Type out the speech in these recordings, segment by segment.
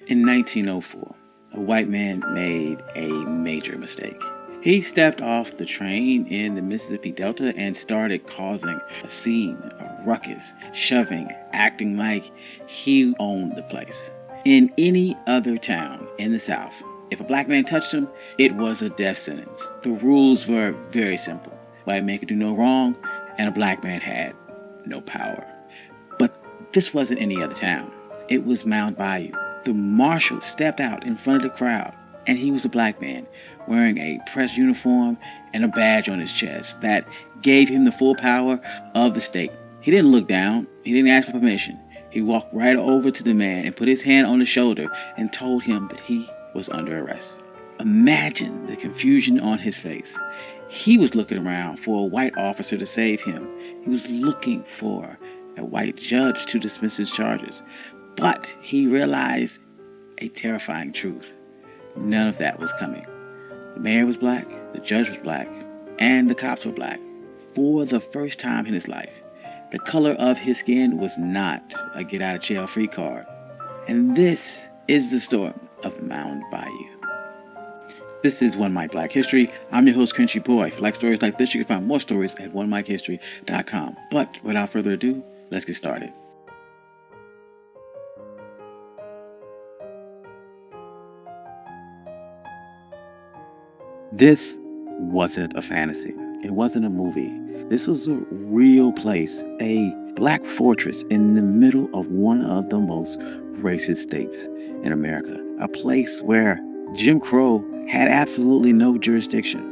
In 1904, a white man made a major mistake. He stepped off the train in the Mississippi Delta and started causing a scene, a ruckus, shoving, acting like he owned the place. In any other town in the South, if a black man touched him, it was a death sentence. The rules were very simple. White man could do no wrong, and a black man had no power. But this wasn't any other town. It was Mound Bayou. The marshal stepped out in front of the crowd, and he was a black man wearing a press uniform and a badge on his chest that gave him the full power of the state. He didn't look down. He didn't ask for permission. He walked right over to the man and put his hand on his shoulder and told him that he was under arrest. Imagine the confusion on his face. He was looking around for a white officer to save him. He was looking for a white judge to dismiss his charges. But he realized a terrifying truth. None of that was coming. The mayor was black, the judge was black, and the cops were black. For the first time in his life, the color of his skin was not a get-out-of-jail-free card. And this is the story of Mound Bayou. This is One Mic Black History. I'm your host, Country Boy. If you like stories like this, you can find more stories at onemichistory.com. But without further ado, let's get started. This wasn't a fantasy. It wasn't a movie. This was a real place, a black fortress in the middle of one of the most racist states in America. A place where Jim Crow had absolutely no jurisdiction.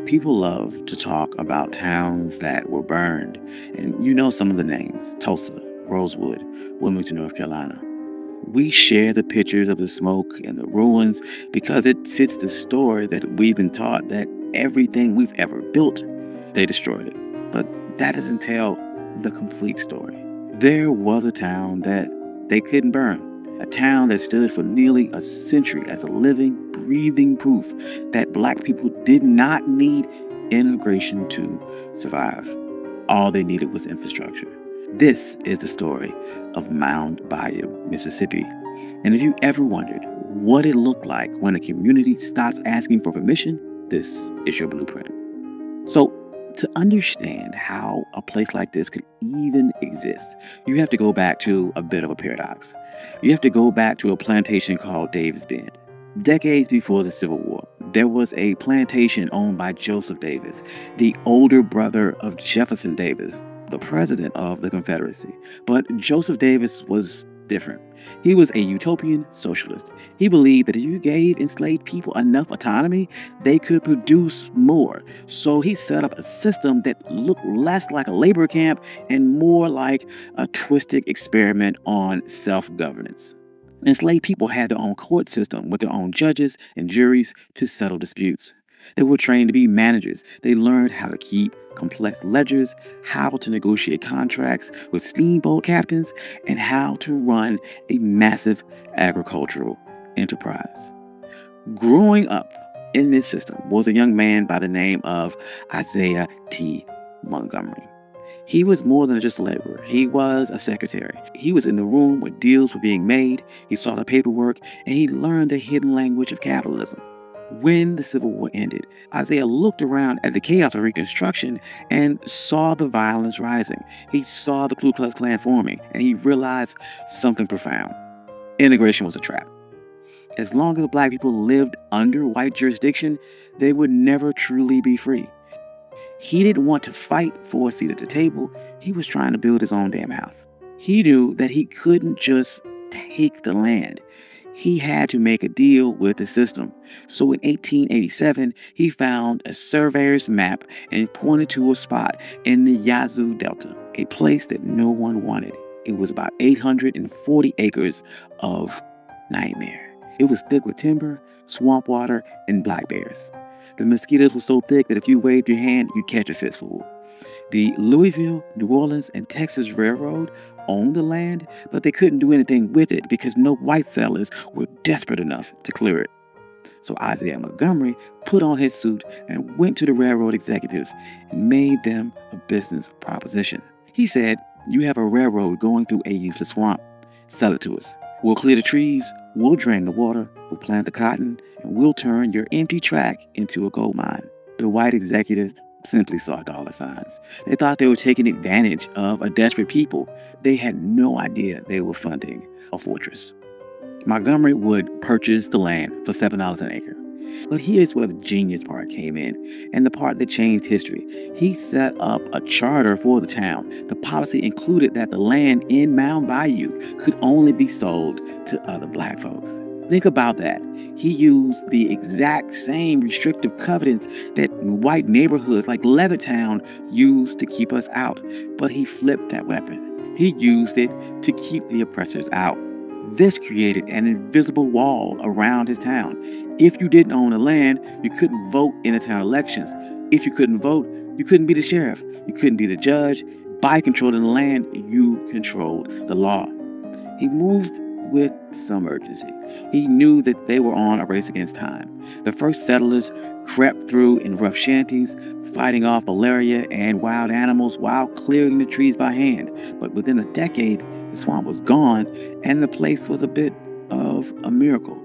People love to talk about towns that were burned, and you know some of the names: Tulsa, Rosewood, Wilmington, North Carolina. We share the pictures of the smoke and the ruins because it fits the story that we've been taught that everything we've ever built, they destroyed it. But that doesn't tell the complete story. There was a town that they couldn't burn. A town that stood for nearly a century as a living, breathing proof that black people did not need integration to survive. All they needed was infrastructure. This is the story of Mound Bayou, Mississippi. And if you ever wondered what it looked like when a community stops asking for permission, this is your blueprint. So, to understand how a place like this could even exist, you have to go back to a bit of a paradox. You have to go back to a plantation called Davis Bend. Decades before the Civil War, there was a plantation owned by Joseph Davis, the older brother of Jefferson Davis, the president of the Confederacy. But Joseph Davis was different. He was a utopian socialist. He believed that if you gave enslaved people enough autonomy, they could produce more. So he set up a system that looked less like a labor camp and more like a twisted experiment on self-governance. Enslaved people had their own court system with their own judges and juries to settle disputes. They were trained to be managers. They learned how to keep complex ledgers, how to negotiate contracts with steamboat captains, and how to run a massive agricultural enterprise. Growing up in this system was a young man by the name of Isaiah T. Montgomery. He was more than just a laborer. He was a secretary. He was in the room where deals were being made. He saw the paperwork, and he learned the hidden language of capitalism. When the Civil War ended, Isaiah looked around at the chaos of Reconstruction and saw the violence rising. He saw the Ku Klux Klan forming, and he realized something profound. Integration was a trap. As long as black people lived under white jurisdiction, they would never truly be free. He didn't want to fight for a seat at the table. He was trying to build his own damn house. He knew that he couldn't just take the land. He had to make a deal with the system. So in 1887, he found a surveyor's map and pointed to a spot in the Yazoo Delta, a place that no one wanted. It was about 840 acres of nightmare. It was thick with timber, swamp water, and black bears. The mosquitoes were so thick that if you waved your hand, you'd catch a fistful. The Louisville, New Orleans, and Texas Railroad owned the land, but they couldn't do anything with it because no white settlers were desperate enough to clear it. So Isaiah Montgomery put on his suit and went to the railroad executives and made them a business proposition. He said, "You have a railroad going through a useless swamp. Sell it to us. We'll clear the trees, We'll drain the water, we'll plant the cotton, and we'll turn your empty tract into a gold mine. The white executives simply saw dollar signs. They thought they were taking advantage of a desperate people. They had no idea they were funding a fortress. Montgomery would purchase the land for $7 an acre. But here's where the genius part came in, and the part that changed history. He set up a charter for the town. The policy included that the land in Mound Bayou could only be sold to other black folks. Think about that. He used the exact same restrictive covenants that white neighborhoods like Levittown used to keep us out, but he flipped that weapon. He used it to keep the oppressors out. This created an invisible wall around his town. If you didn't own the land, you couldn't vote in the town elections. If you couldn't vote, you couldn't be the sheriff. You couldn't be the judge. By controlling the land, you controlled the law. He moved with some urgency. He knew that they were on a race against time. The first settlers crept through in rough shanties, fighting off malaria and wild animals while clearing the trees by hand. But within a decade, the swamp was gone, and the place was a bit of a miracle.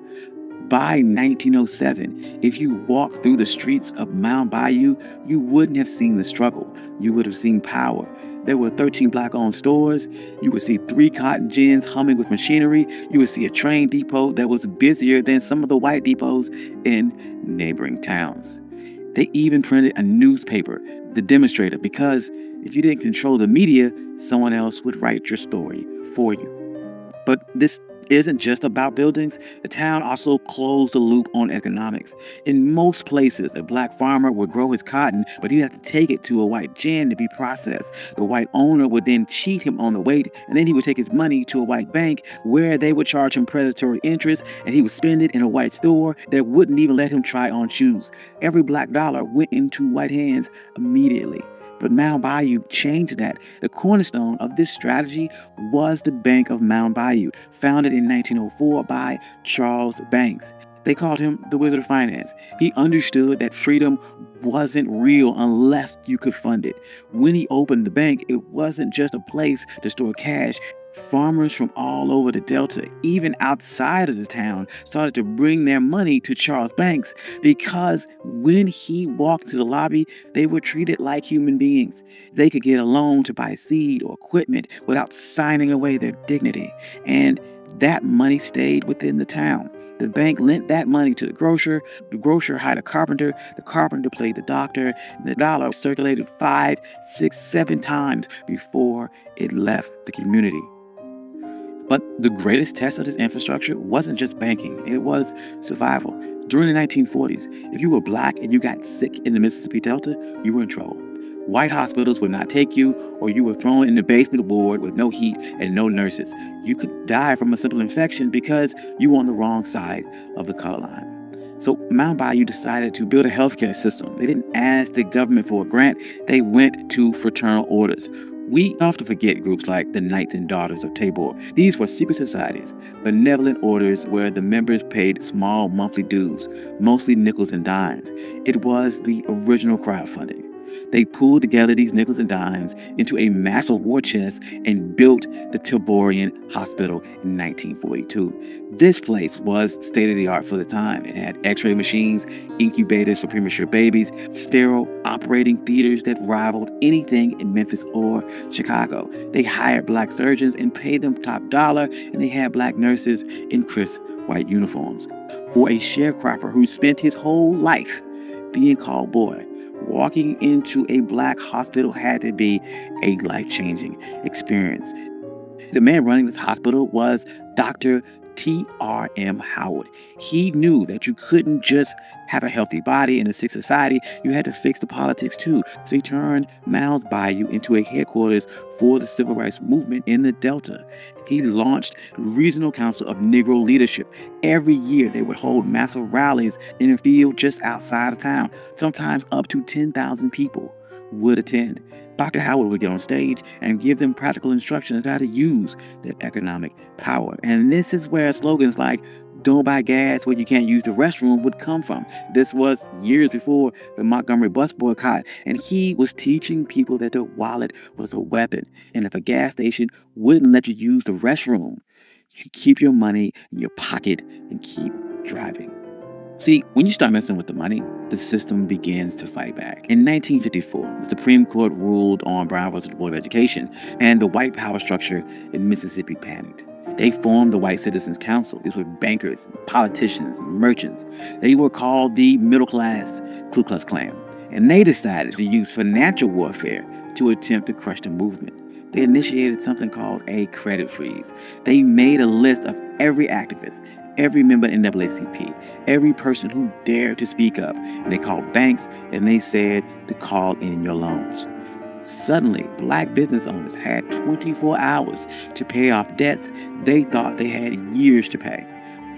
By 1907, if you walked through the streets of Mound Bayou, you wouldn't have seen the struggle. You would have seen power. There were 13 black-owned stores. You would see 3 cotton gins humming with machinery. You would see a train depot that was busier than some of the white depots in neighboring towns. They even printed a newspaper, The Demonstrator, because if you didn't control the media, someone else would write your story for you. But this isn't just about buildings. The town also closed the loop on economics. In most places, a black farmer would grow his cotton, but he'd have to take it to a white gin to be processed. The white owner would then cheat him on the weight, and then he would take his money to a white bank where they would charge him predatory interest, and he would spend it in a white store that wouldn't even let him try on shoes. Every black dollar went into white hands immediately. But Mound Bayou changed that. The cornerstone of this strategy was the Bank of Mound Bayou, founded in 1904 by Charles Banks. They called him the Wizard of Finance. He understood that freedom wasn't real unless you could fund it. When he opened the bank, it wasn't just a place to store cash. Farmers from all over the Delta, even outside of the town, started to bring their money to Charles Banks because when he walked to the lobby, they were treated like human beings. They could get a loan to buy seed or equipment without signing away their dignity. And that money stayed within the town. The bank lent that money to the grocer hired a carpenter, the carpenter played the doctor, and the dollar circulated 5, 6, 7 times before it left the community. But the greatest test of this infrastructure wasn't just banking, it was survival. During the 1940s, if you were black and you got sick in the Mississippi Delta, you were in trouble. White hospitals would not take you, or you were thrown in the basement ward with no heat and no nurses. You could die from a simple infection because you were on the wrong side of the color line. So Mound Bayou decided to build a healthcare system. They didn't ask the government for a grant, they went to fraternal orders. We often forget groups like the Knights and Daughters of Tabor. These were secret societies, benevolent orders where the members paid small monthly dues, mostly nickels and dimes. It was the original crowdfunding. They pooled together these nickels and dimes into a massive war chest and built the Taborian Hospital in 1942. This place was state-of-the-art for the time. It had x-ray machines, incubators for premature babies, sterile operating theaters that rivaled anything in Memphis or Chicago. They hired black surgeons and paid them top dollar, and they had black nurses in crisp white uniforms. For a sharecropper who spent his whole life being called boy, walking into a black hospital had to be a life-changing experience. The man running this hospital was Dr. T.R.M. Howard. He knew that you couldn't just have a healthy body in a sick society, you had to fix the politics too. So he turned Mound Bayou into a headquarters for the civil rights movement in the Delta. He launched the Regional Council of Negro Leadership. Every year they would hold massive rallies in a field just outside of town. Sometimes up to 10,000 people would attend. Dr. Howard would get on stage and give them practical instructions on how to use their economic power. And this is where slogans like "Don't buy gas where you can't use the restroom" would come from. This was years before the Montgomery bus boycott, and he was teaching people that their wallet was a weapon. And if a gas station wouldn't let you use the restroom, Keep your money in your pocket and keep driving. See, when you start messing with the money, the system begins to fight back. In 1954, the Supreme Court ruled on Brown versus the Board of Education, and the white power structure in Mississippi panicked. They formed the White Citizens Council. These were bankers, politicians, and merchants. They were called the middle class Ku Klux Klan. And they decided to use financial warfare to attempt to crush the movement. They initiated something called a credit freeze. They made a list of every activist, every member in NAACP, every person who dared to speak up. And they called banks and they said to call in your loans. Suddenly, black business owners had 24 hours to pay off debts they thought they had years to pay.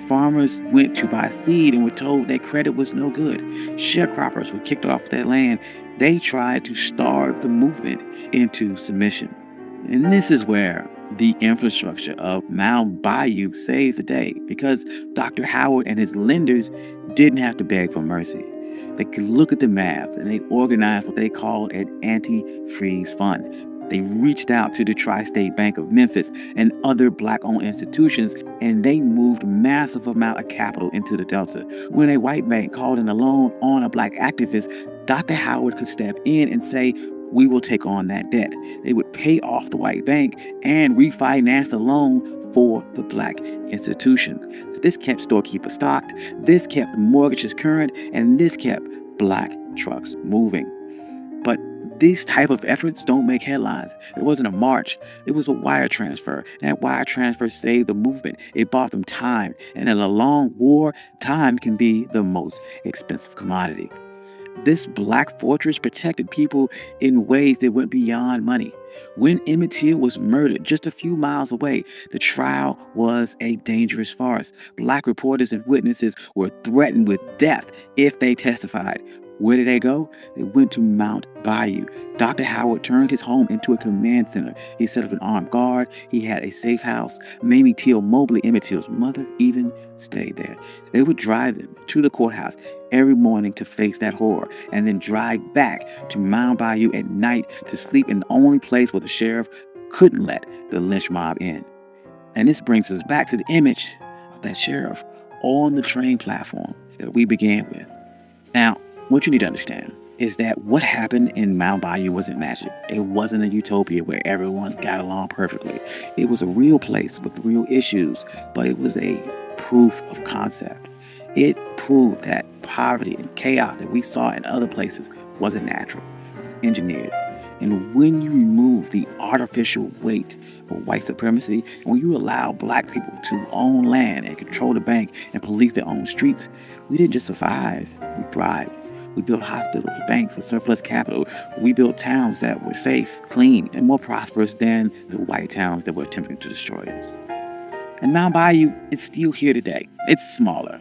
Farmers went to buy seed and were told that credit was no good. Sharecroppers were kicked off their land. They tried to starve the movement into submission. And this is where the infrastructure of Mound Bayou saved the day, because Dr. Howard and his lenders didn't have to beg for mercy. They could look at the map and they organized what they called an anti-freeze fund. They reached out to the Tri-State Bank of Memphis and other black-owned institutions, and they moved massive amount of capital into the Delta. When a white bank called in a loan on a black activist, Dr. Howard could step in and say, "We will take on that debt." They would pay off the white bank and refinance the loan for the black institution. This kept storekeepers stocked, this kept mortgages current, and this kept black trucks moving. But these type of efforts don't make headlines. It wasn't a march. It was a wire transfer. That wire transfer saved the movement. It bought them time. And in a long war, time can be the most expensive commodity. This black fortress protected people in ways that went beyond money. When Emmett Till was murdered just a few miles away, the trial was a dangerous farce. Black reporters and witnesses were threatened with death if they testified. Where did they go? They went to Mound Bayou. Dr. Howard turned his home into a command center. He set up an armed guard. He had a safe house. Mamie Till Mobley, Emmett Till's mother, even stayed there. They would drive them to the courthouse every morning to face that horror, and then drive back to Mound Bayou at night to sleep in the only place where the sheriff couldn't let the lynch mob in. And this brings us back to the image of that sheriff on the train platform that we began with. Now, what you need to understand is that what happened in Mound Bayou wasn't magic. It wasn't a utopia where everyone got along perfectly. It was a real place with real issues, but it was a proof of concept. It proved that poverty and chaos that we saw in other places wasn't natural. It was engineered. And when you remove the artificial weight of white supremacy, and when you allow black people to own land and control the bank and police their own streets, we didn't just survive, we thrived. We built hospitals, banks with surplus capital. We built towns that were safe, clean, and more prosperous than the white towns that were attempting to destroy us. And Mound Bayou, it's still here today. It's smaller.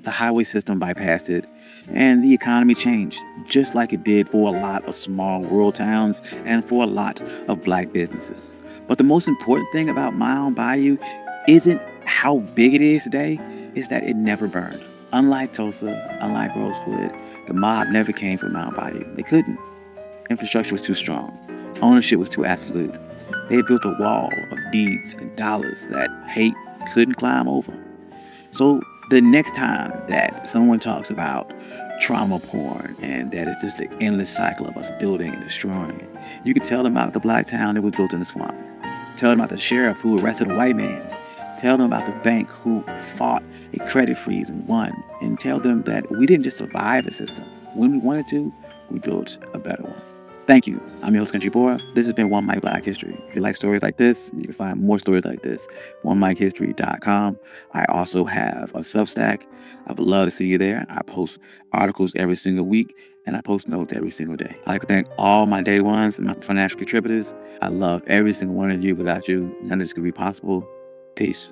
The highway system bypassed it, and the economy changed, just like it did for a lot of small rural towns and for a lot of black businesses. But the most important thing about Mound Bayou isn't how big it is today, it's that it never burned. Unlike Tulsa, unlike Rosewood, the mob never came from Mound Bayou. They couldn't. Infrastructure was too strong. Ownership was too absolute. They had built a wall of deeds and dollars that hate couldn't climb over. So the next time that someone talks about trauma porn and that it's just an endless cycle of us building and destroying, you can tell them about the black town that was built in the swamp. Tell them about the sheriff who arrested a white man. Tell them about the bank who fought a credit freeze and won. And tell them that we didn't just survive the system. When we wanted to, we built a better one. Thank you. I'm your host, Country Boy. This has been One Mic Black History. If you like stories like this, you can find more stories like this. OneMicHistory.com. I also have a Substack. I would love to see you there. I post articles every single week, and I post notes every single day. I'd like to thank all my day ones and my financial contributors. I love every single one of you. Without you, none of this could be possible. Peace.